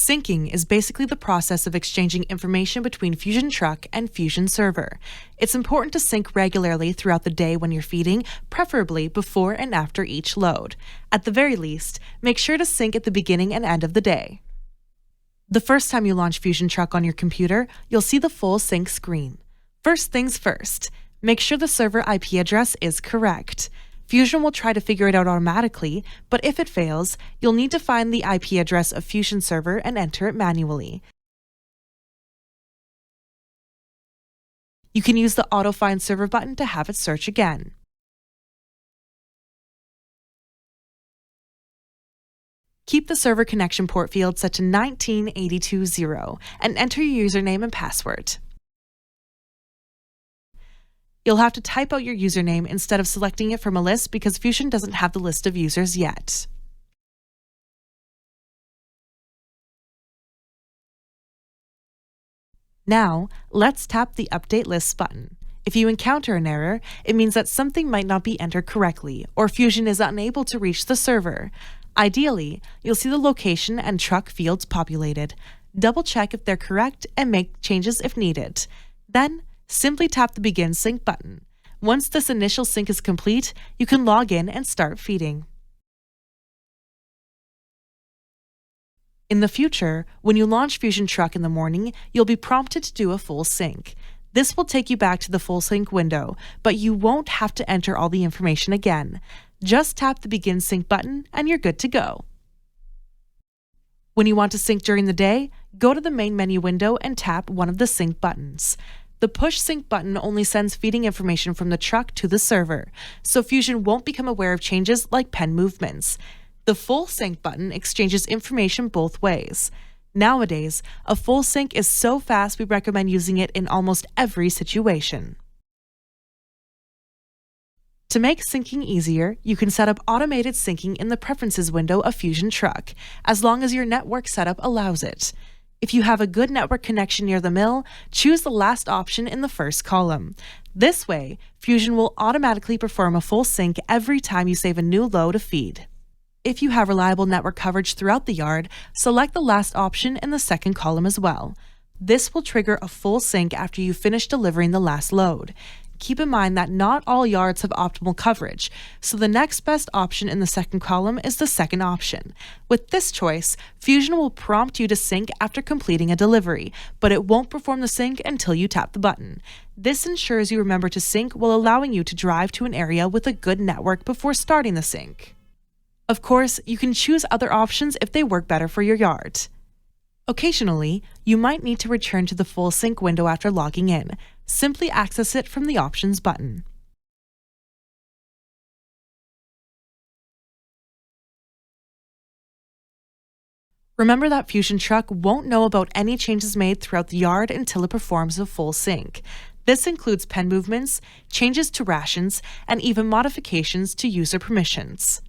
Syncing is basically the process of exchanging information between Fusion Truck and Fusion Server. It's important to sync regularly throughout the day when you're feeding, preferably before and after each load. At the very least, make sure to sync at the beginning and end of the day. The first time you launch Fusion Truck on your computer, you'll see the full sync screen. First things first, make sure the server IP address is correct. Fusion will try to figure it out automatically, but if it fails, you'll need to find the IP address of Fusion Server and enter it manually. You can use the Auto Find Server button to have it search again. Keep the server connection port field set to 19820 and enter your username and password. You'll have to type out your username instead of selecting it from a list because Fusion doesn't have the list of users yet. Now, let's tap the Update Lists button. If you encounter an error, it means that something might not be entered correctly, or Fusion is unable to reach the server. Ideally, you'll see the location and truck fields populated. Double-check if they're correct and make changes if needed. Then, simply tap the Begin Sync button. Once this initial sync is complete, you can log in and start feeding. In the future, when you launch Fusion Truck in the morning, you'll be prompted to do a full sync. This will take you back to the full sync window, but you won't have to enter all the information again. Just tap the Begin Sync button and you're good to go. When you want to sync during the day, go to the main menu window and tap one of the sync buttons. The Push Sync button only sends feeding information from the truck to the server, so Fusion won't become aware of changes like pen movements. The Full Sync button exchanges information both ways. Nowadays, a full sync is so fast we recommend using it in almost every situation. To make syncing easier, you can set up automated syncing in the Preferences window of Fusion Truck, as long as your network setup allows it. If you have a good network connection near the mill, choose the last option in the first column. This way, Fusion will automatically perform a full sync every time you save a new load to feed. If you have reliable network coverage throughout the yard, select the last option in the second column as well. This will trigger a full sync after you finish delivering the last load. Keep in mind that not all yards have optimal coverage, so the next best option in the second column is the second option. With this choice, Fusion will prompt you to sync after completing a delivery, but it won't perform the sync until you tap the button. This ensures you remember to sync while allowing you to drive to an area with a good network before starting the sync. Of course, you can choose other options if they work better for your yard. Occasionally, you might need to return to the full sync window after logging in. Simply access it from the Options button. Remember that Fusion Truck won't know about any changes made throughout the yard until it performs a full sync. This includes pen movements, changes to rations, and even modifications to user permissions.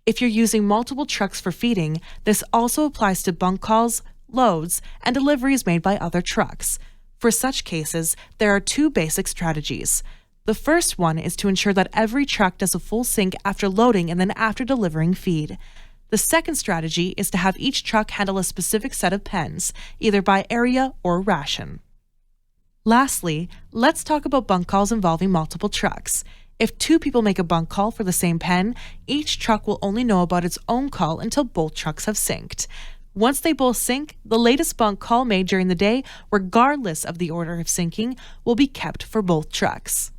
If you're using multiple trucks for feeding, this also applies to bunk calls, loads, and deliveries made by other trucks. For such cases, there are two basic strategies. The first one is to ensure that every truck does a full sync after loading and then after delivering feed. The second strategy is to have each truck handle a specific set of pens, either by area or ration. Lastly, let's talk about bunk calls involving multiple trucks. If two people make a bunk call for the same pen, each truck will only know about its own call until both trucks have synced. Once they both sync, the latest bunk call made during the day, regardless of the order of syncing, will be kept for both trucks.